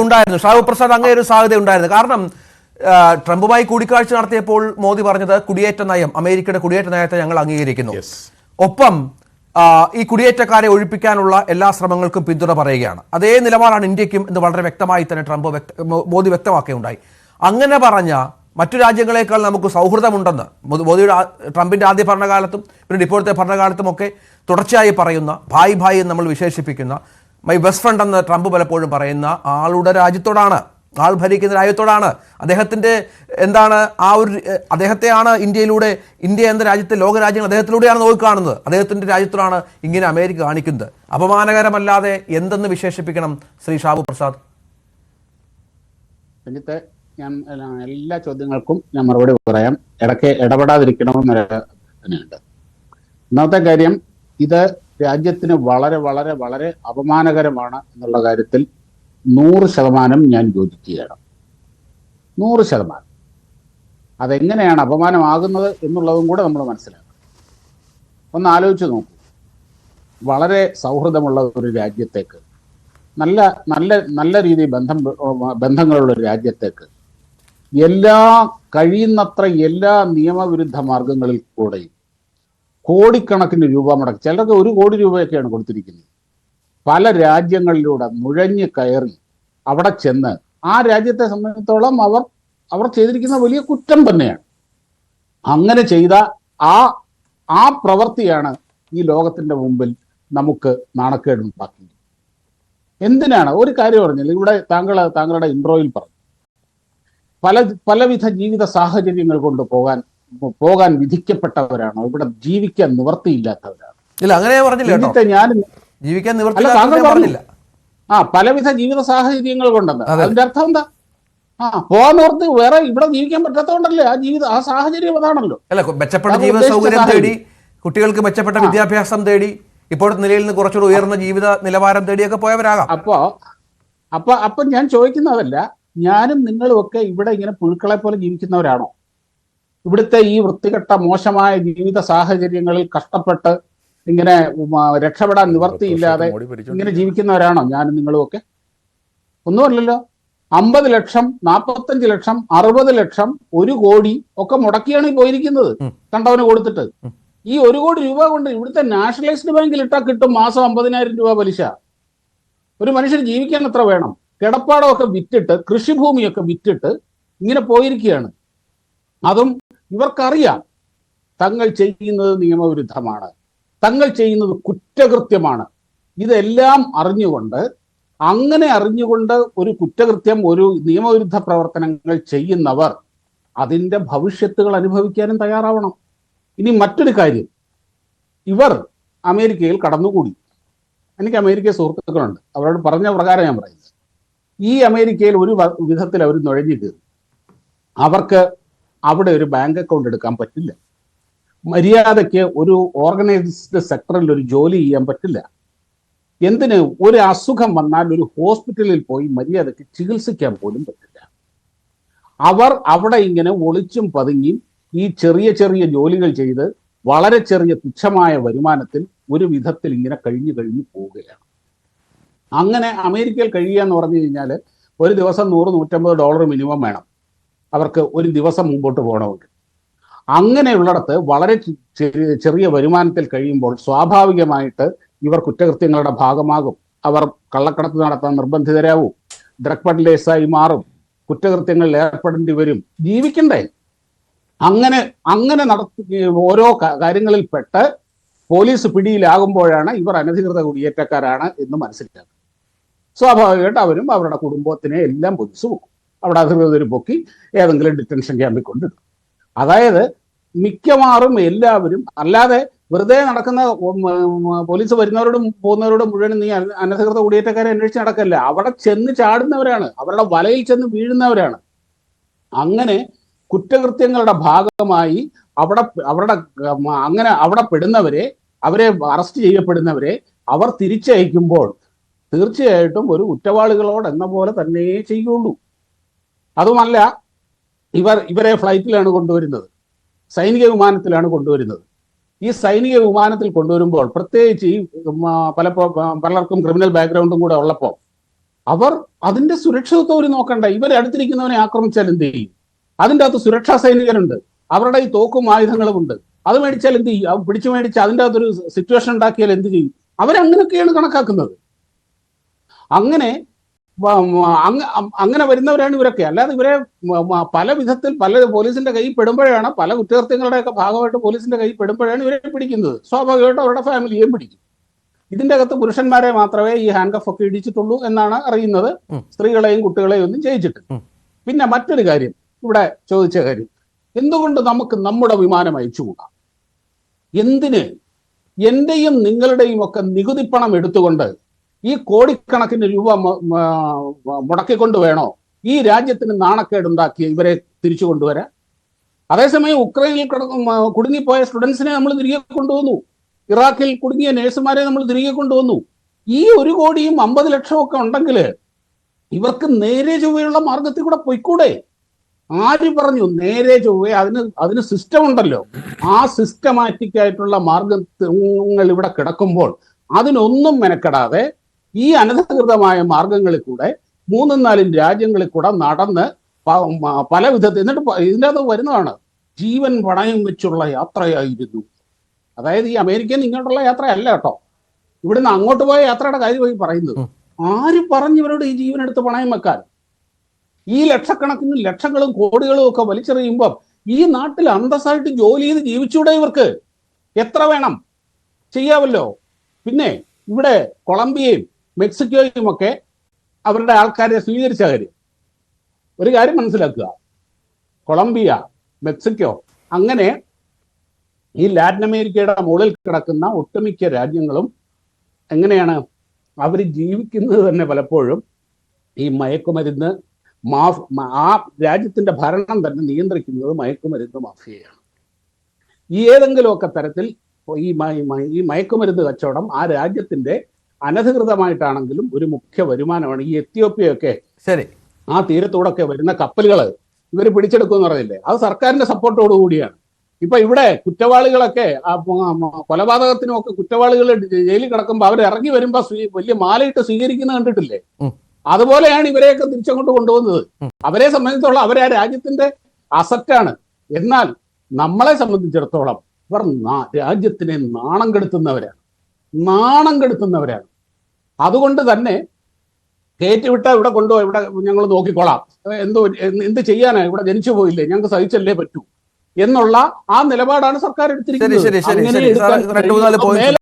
ഉണ്ടായിരുന്നു. ഷാഹു പ്രസാദ്, അങ്ങനെ ഒരു സാധ്യത ഉണ്ടായിരുന്നു. കാരണം ട്രംപുമായി കൂടിക്കാഴ്ച നടത്തിയപ്പോൾ മോദി പറഞ്ഞത് കുടിയേറ്റ നയം, അമേരിക്കയുടെ കുടിയേറ്റ നയത്തെ ഞങ്ങൾ അംഗീകരിക്കുന്നു. ഒപ്പം ഈ കുടിയേറ്റക്കാരെ ഒഴിപ്പിക്കാനുള്ള എല്ലാ ശ്രമങ്ങൾക്കും പിന്തുണ പറയുകയാണ്. അതേ നിലപാടാണ് ഇന്ത്യക്കും എന്ന് വളരെ വ്യക്തമായി തന്നെ മോദി വ്യക്തമാക്കുകയുണ്ടായി. അങ്ങനെ പറഞ്ഞ മറ്റു രാജ്യങ്ങളെക്കാൾ നമുക്ക് സൗഹൃദമുണ്ടെന്ന് ട്രംപിന്റെ ആദ്യ ഭരണകാലത്തും പിന്നീട് ഇപ്പോഴത്തെ ഭരണകാലത്തും ഒക്കെ തുടർച്ചയായി പറയുന്ന, ഭായ് ഭായ് എന്ന് നമ്മൾ വിശേഷിപ്പിക്കുന്ന, മൈ ബെസ്റ്റ് ഫ്രണ്ട് എന്ന് ട്രംപ് പലപ്പോഴും പറയുന്ന ആളുടെ രാജ്യത്തോടാണ്, ആൾ ഭരിക്കുന്ന രാജ്യത്തോടാണ്, അദ്ദേഹത്തിൻ്റെ അദ്ദേഹത്തെയാണ് ഇന്ത്യ എന്ന രാജ്യത്തെ ലോകരാജ്യങ്ങൾ അദ്ദേഹത്തിലൂടെയാണ് നോക്കിക്കാണുന്നത്. അദ്ദേഹത്തിൻ്റെ രാജ്യത്തോടാണ് ഇങ്ങനെ അമേരിക്ക കാണിക്കുന്നത്. അപമാനകരമല്ലാതെ എന്തെന്ന് വിശേഷിപ്പിക്കണം ശ്രീ ഷാഹു പ്രസാദ്? ഞാൻ എല്ലാ ചോദ്യങ്ങൾക്കും ഞാൻ മറുപടി പറയാം. ഇടയ്ക്ക് ഇടപെടാതിരിക്കണമെന്നൊരു തന്നെയുണ്ട്. ഒന്നാമത്തെ കാര്യം, ഇത് രാജ്യത്തിന് വളരെ വളരെ വളരെ അപമാനകരമാണ് എന്നുള്ള കാര്യത്തിൽ 100% ഞാൻ യോജിക്കുകയാണ്. 100%. അതെങ്ങനെയാണ് അപമാനമാകുന്നത് എന്നുള്ളതും കൂടെ നമ്മൾ മനസ്സിലാക്കണം. ഒന്ന് ആലോചിച്ച് നോക്കൂ. വളരെ സൗഹൃദമുള്ള ഒരു രാജ്യത്തേക്ക്, നല്ല നല്ല നല്ല രീതിയിൽ ബന്ധങ്ങളുള്ള ഒരു രാജ്യത്തേക്ക് കഴിയുന്നത്ര എല്ലാ നിയമവിരുദ്ധ മാർഗങ്ങളിൽ കൂടെയും കോടിക്കണക്കിന് രൂപ മുടക്കി, ചിലർക്ക് 1 കോടി രൂപയൊക്കെയാണ് കൊടുത്തിരിക്കുന്നത്, പല രാജ്യങ്ങളിലൂടെ നുഴഞ്ഞു കയറി അവിടെ ചെന്ന് ആ രാജ്യത്തെ സംബന്ധിച്ചിടത്തോളം അവർ ചെയ്തിരിക്കുന്ന വലിയ കുറ്റം തന്നെയാണ്. അങ്ങനെ ചെയ്ത ആ പ്രവൃത്തിയാണ് ഈ ലോകത്തിന്റെ മുമ്പിൽ നമുക്ക് നാണക്കേടുണ്ടാക്കിയത്. എന്തിനാണ്? ഒരു കാര്യം പറഞ്ഞില്ല, ഇവിടെ താങ്കളുടെ ഇൻട്രോയിൽ പറഞ്ഞു, പലവിധ ജീവിത സാഹചര്യങ്ങൾ കൊണ്ട് പോകാൻ വിധിക്കപ്പെട്ടവരാണ്, ഇവിടെ ജീവിക്കാൻ നിവൃത്തിയില്ലാത്തവരാണ്. ഇല്ല, അങ്ങനെ പറഞ്ഞില്ല. ഞാൻ ജീവിക്കാൻ താങ്കൾ പറഞ്ഞില്ല. പലവിധ ജീവിത സാഹചര്യങ്ങൾ കൊണ്ടെന്ന്. അതിന്റെ അർത്ഥം എന്താ? പോകാൻ ഓർത്ത് വേറെ ഇവിടെ ജീവിക്കാൻ പറ്റാത്തതുകൊണ്ടല്ലേ ആ സാഹചര്യം അതാണല്ലോ. അല്ല, മെച്ചപ്പെട്ട ജീവിത സൗകര്യം തേടി, കുട്ടികൾക്ക് മെച്ചപ്പെട്ട വിദ്യാഭ്യാസം തേടി, ഇപ്പോഴത്തെ നിലയിൽ നിന്ന് കുറച്ചുകൂടി ഉയർന്ന ജീവിത നിലവാരം തേടിയൊക്കെ പോയവരാകാം. അപ്പൊ ഞാൻ ചോദിക്കുന്നതല്ല, ഞാനും നിങ്ങളും ഒക്കെ ഇവിടെ ഇങ്ങനെ പുഴുക്കളെ പോലെ ജീവിക്കുന്നവരാണോ? ഇവിടുത്തെ ഈ വൃത്തികെട്ട മോശമായ ജീവിത സാഹചര്യങ്ങളിൽ കഷ്ടപ്പെട്ട് ഇങ്ങനെ രക്ഷപ്പെടാൻ നിവർത്തിയില്ലാതെ ഇങ്ങനെ ജീവിക്കുന്നവരാണോ ഞാനും നിങ്ങളും ഒക്കെ? ഒന്നുമല്ലല്ലോ. 50 ലക്ഷം, 45 ലക്ഷം, 60 ലക്ഷം, 1 കോടി ഒക്കെ മുടക്കിയാണ് ഈ പോയിരിക്കുന്നത്, കണ്ടവന് കൊടുത്തിട്ട്. ഈ 1 കോടി രൂപ കൊണ്ട് ഇവിടുത്തെ നാഷണലൈസ്ഡ് ബാങ്കിൽ ഇട്ടാൽ കിട്ടും മാസം 50,000 രൂപ പലിശ. ഒരു മനുഷ്യന് ജീവിക്കാൻ എത്ര വേണം? കിടപ്പാടമൊക്കെ വിറ്റിട്ട്, കൃഷിഭൂമിയൊക്കെ വിറ്റിട്ട് ഇങ്ങനെ പോയിരിക്കുകയാണ്. അതും ഇവർക്കറിയാം തങ്ങൾ ചെയ്യുന്നത് നിയമവിരുദ്ധമാണ്, തങ്ങൾ ചെയ്യുന്നത് കുറ്റകൃത്യമാണ്. ഇതെല്ലാം അറിഞ്ഞുകൊണ്ട് ഒരു കുറ്റകൃത്യം, ഒരു നിയമവിരുദ്ധ പ്രവർത്തനങ്ങൾ ചെയ്യുന്നവർ അതിൻ്റെ ഭവിഷ്യത്തുകൾ അനുഭവിക്കാനും തയ്യാറാവണം. ഇനി മറ്റൊരു കാര്യം, ഇവർ അമേരിക്കയിൽ കടന്നുകൂടി. എനിക്ക് അമേരിക്കയിൽ സുഹൃത്തുക്കളുണ്ട്, അവരോട് പറഞ്ഞ പ്രകാരം ഞാൻ പറയുന്നത്, ഈ അമേരിക്കയിൽ ഒരു വിധത്തിൽ അവർ നുഴഞ്ഞു കയറി. അവർക്ക് അവിടെ ഒരു ബാങ്ക് അക്കൗണ്ട് എടുക്കാൻ പറ്റില്ല, മര്യാദയ്ക്ക് ഒരു ഓർഗനൈസ്ഡ് സെക്ടറിൽ ഒരു ജോലി ചെയ്യാൻ പറ്റില്ല. എന്തിന്? ഒരു അസുഖം വന്നാൽ ഒരു ഹോസ്പിറ്റലിൽ പോയി മര്യാദയ്ക്ക് ചികിത്സിക്കാൻ പോലും പറ്റില്ല. അവർ അവിടെ ഇങ്ങനെ ഒളിച്ചും പതുങ്ങിയും ഈ ചെറിയ ചെറിയ ജോലികൾ ചെയ്ത് വളരെ ചെറിയ തുച്ഛമായ വരുമാനത്തിൽ ഒരു വിധത്തിൽ ഇങ്ങനെ കഴിഞ്ഞു പോവുകയാണ്. അങ്ങനെ അമേരിക്കയിൽ കഴിയുക എന്ന് പറഞ്ഞു കഴിഞ്ഞാൽ ഒരു ദിവസം $100-150 മിനിമം വേണം അവർക്ക് ഒരു ദിവസം മുമ്പോട്ട് പോകണമെങ്കിൽ. അങ്ങനെയുള്ളിടത്ത് വളരെ ചെറിയ വരുമാനത്തിൽ കഴിയുമ്പോൾ സ്വാഭാവികമായിട്ട് ഇവർ കുറ്റകൃത്യങ്ങളുടെ ഭാഗമാകും. അവർ കള്ളക്കടത്ത് നടത്താൻ നിർബന്ധിതരാകും, ഡ്രഗ് പെഡ്ലേഴ്സായി മാറും, കുറ്റകൃത്യങ്ങളിൽ ഏർപ്പെടേണ്ടി വരും, ജീവിക്കണ്ടേ? അങ്ങനെ ഓരോ കാര്യങ്ങളിൽ പെട്ട് പോലീസ് പിടിയിലാകുമ്പോഴാണ് ഇവർ അനധികൃത കുടിയേറ്റക്കാരാണ് എന്ന് മനസ്സിലാക്കുക. സ്വാഭാവികമായിട്ട് അവരും അവരുടെ കുടുംബത്തിനെ എല്ലാം പോലീസ് പോകും, അവിടെ അധികൃതർ പൊക്കി ഏതെങ്കിലും ഡിറ്റൻഷൻ ക്യാമ്പിൽ കൊണ്ടിടും. അതായത് മിക്കവാറും എല്ലാവരും, അല്ലാതെ വെറുതെ നടക്കുന്ന പോലീസ് വരുന്നവരോടും പോകുന്നവരോടും മുഴുവൻ നീ അനധികൃത കുടിയേറ്റക്കാരെ അന്വേഷിച്ച് നടക്കല്ല, അവിടെ ചെന്ന് ചാടുന്നവരാണ്, അവരുടെ വലയിൽ ചെന്ന് വീഴുന്നവരാണ്. അങ്ങനെ കുറ്റകൃത്യങ്ങളുടെ ഭാഗമായി അവിടെ പെടുന്നവരെ, അവരെ അറസ്റ്റ് ചെയ്യപ്പെടുന്നവരെ അവർ തിരിച്ചയക്കുമ്പോൾ തീർച്ചയായിട്ടും ഒരു കുറ്റവാളികളോട് എന്ന പോലെ തന്നെ ചെയ്യുള്ളൂ. അതുമല്ല, ഇവരെ ഫ്ലൈറ്റിലാണ് കൊണ്ടുവരുന്നത്, സൈനിക വിമാനത്തിലാണ് കൊണ്ടുവരുന്നത്. ഈ സൈനിക വിമാനത്തിൽ കൊണ്ടുവരുമ്പോൾ, പ്രത്യേകിച്ച് ഈ പലർക്കും ക്രിമിനൽ ബാക്ക്ഗ്രൗണ്ടും കൂടെ ഉള്ളപ്പോൾ, അവർ അതിന്റെ സുരക്ഷിതത്വം അവർ നോക്കണ്ട. ഇവരെ അടുത്തിരിക്കുന്നവനെ ആക്രമിച്ചാൽ എന്ത് ചെയ്യും? അതിൻ്റെ അകത്ത് സുരക്ഷാ സൈനികരുണ്ട്, അവരുടെ ഈ തോക്കും ആയുധങ്ങളും ഉണ്ട്. അത് മേടിച്ചാൽ എന്ത് ചെയ്യും? പിടിച്ചു മേടിച്ച് അതിൻ്റെ അകത്തൊരു സിറ്റുവേഷൻ ഉണ്ടാക്കിയാൽ എന്ത് ചെയ്യും? അവരങ്ങനെയൊക്കെയാണ് കണക്കാക്കുന്നത്. അങ്ങനെ വരുന്നവരാണ് ഇവരൊക്കെ. അല്ലാതെ ഇവരെ പല വിധത്തിൽ പല പോലീസിന്റെ കൈ പെടുമ്പോഴാണ്, പല കുറ്റകൃത്യങ്ങളുടെയൊക്കെ ഭാഗമായിട്ട് പോലീസിന്റെ കൈ പെടുമ്പോഴാണ് ഇവരെ പിടിക്കുന്നത്. സ്വാഭാവികമായിട്ടും അവരുടെ ഫാമിലിയെയും പിടിക്കും. ഇതിന്റെ അകത്ത് പുരുഷന്മാരെ മാത്രമേ ഈ ഹാൻഡ് കഫ് ഒക്കെ ഇടിച്ചിട്ടുള്ളൂ എന്നാണ് അറിയുന്നത്. സ്ത്രീകളെയും കുട്ടികളെയും ഒന്നും ചെയ്യിച്ചിട്ട്. പിന്നെ മറ്റൊരു കാര്യം, ഇവിടെ ചോദിച്ച കാര്യം, എന്തുകൊണ്ട് നമുക്ക് നമ്മുടെ വിമാനം അയച്ചുകൂടാ? എന്തിന്? എന്റെയും നിങ്ങളുടെയും ഒക്കെ നികുതിപ്പണം എടുത്തുകൊണ്ട് ഈ കോടിക്കണക്കിന് രൂപ മുടക്കിക്കൊണ്ട് വേണോ ഈ രാജ്യത്തിന് നാണക്കേടുണ്ടാക്കിയ ഇവരെ തിരിച്ചു കൊണ്ടുവരാൻ? അതേസമയം ഉക്രൈനിൽ കുടുങ്ങിപ്പോയ സ്റ്റുഡൻസിനെ നമ്മൾ തിരികെ കൊണ്ടുവന്നു. ഇറാഖിൽ കുടുങ്ങിയ നേഴ്സുമാരെ നമ്മൾ തിരികെ കൊണ്ടുവന്നു. ഈ 1,50,00,000 ഒക്കെ ഉണ്ടെങ്കിൽ ഇവർക്ക് നേരെ ചൊവ്വയുള്ള മാർഗത്തിൽ കൂടെ പൊയ്ക്കൂടെ? ആര് പറഞ്ഞു നേരെ ചൊവ്വേ? അതിന് സിസ്റ്റം ഉണ്ടല്ലോ. ആ സിസ്റ്റമാറ്റിക് ആയിട്ടുള്ള മാർഗങ്ങൾ ഇവിടെ കിടക്കുമ്പോൾ അതിനൊന്നും മെനക്കെടാതെ ഈ അനധികൃതമായ മാർഗങ്ങളിൽ കൂടെ 3-4 രാജ്യങ്ങളിൽ കൂടെ നടന്ന് പല വിധത്തിൽ, എന്നിട്ട് ഇതിൻ്റെ അകത്ത് വരുന്നതാണ് ജീവൻ പണയം വെച്ചുള്ള യാത്രയായിരുന്നു. അതായത് ഈ അമേരിക്കയിൽ നിന്ന് ഇങ്ങോട്ടുള്ള യാത്രയല്ല കേട്ടോ, ഇവിടുന്ന് അങ്ങോട്ട് പോയ യാത്രയുടെ കാര്യമായി പറയുന്നത്. ആര് പറഞ്ഞു ഇവരോട് ഈ ജീവൻ എടുത്ത് പണയം വെക്കാൻ? ഈ ലക്ഷക്കണക്കിന് ലക്ഷങ്ങളും കോടികളും ഒക്കെ വലിച്ചെറിയുമ്പോൾ ഈ നാട്ടിൽ അന്തസ്സായിട്ട് ജോലി ചെയ്ത് ജീവിച്ചൂടെ ഇവർക്ക്? എത്ര വേണം? ചെയ്യാമല്ലോ. പിന്നെ ഇവിടെ കൊളംബിയയും മെക്സിക്കോയും ഒക്കെ അവരുടെ ആൾക്കാരെ സ്വീകരിച്ച കാര്യം ഒരു കാര്യം മനസ്സിലാക്കുക. കൊളംബിയ, മെക്സിക്കോ, അങ്ങനെ ഈ ലാറ്റിൻ അമേരിക്കയുടെ മുകളിൽ കിടക്കുന്ന ഒട്ടുമിക്ക രാജ്യങ്ങളും എങ്ങനെയാണ് അവർ ജീവിക്കുന്നത് തന്നെ പലപ്പോഴും ഈ മയക്കുമരുന്ന് ആ രാജ്യത്തിന്റെ ഭരണം തന്നെ നിയന്ത്രിക്കുന്നത് മയക്കുമരുന്ന് മാഫിയയാണ്. ഏതെങ്കിലുമൊക്കെ തരത്തിൽ ഈ മയക്കുമരുന്ന് കച്ചവടം ആ രാജ്യത്തിന്റെ അനധികൃതമായിട്ടാണെങ്കിലും ഒരു മുഖ്യ വരുമാനമാണ്. ഈ എത്യോപ്യയൊക്കെ ശരി, ആ തീരത്തൂടൊക്കെ വരുന്ന കപ്പലുകൾ ഇവർ പിടിച്ചെടുക്കുമെന്ന് പറഞ്ഞില്ലേ, അത് സർക്കാരിന്റെ സപ്പോർട്ടോടു കൂടിയാണ്. ഇപ്പൊ ഇവിടെ കുറ്റവാളികളൊക്കെ കൊലപാതകത്തിനുമൊക്കെ കുറ്റവാളികൾ ജയിലിൽ കിടക്കുമ്പോൾ അവർ ഇറങ്ങി വരുമ്പോ വലിയ മാലയിട്ട് സ്വീകരിക്കുന്നത് കണ്ടിട്ടില്ലേ? അതുപോലെയാണ് ഇവരെയൊക്കെ തിരിച്ചങ്ങോട്ട് കൊണ്ടുപോകുന്നത്. അവരെ സംബന്ധിച്ചോളം അവർ ആ രാജ്യത്തിന്റെ അസറ്റാണ്. എന്നാൽ നമ്മളെ സംബന്ധിച്ചിടത്തോളം ഇവർ രാജ്യത്തിനെ നാണം കെടുത്തുന്നവരാണ്. അതുകൊണ്ട് തന്നെ കയറ്റിവിട്ട ഇവിടെ കൊണ്ടുപോയി ഇവിടെ ഞങ്ങൾ നോക്കിക്കോളാം, എന്ത് ചെയ്യാനാ, ഇവിടെ ജനിച്ചു പോയില്ലേ, ഞങ്ങൾക്ക് സഹിച്ചല്ലേ പറ്റൂ എന്നുള്ള ആ നിലപാടാണ് സർക്കാർ എടുത്തിരിക്കുന്നത്.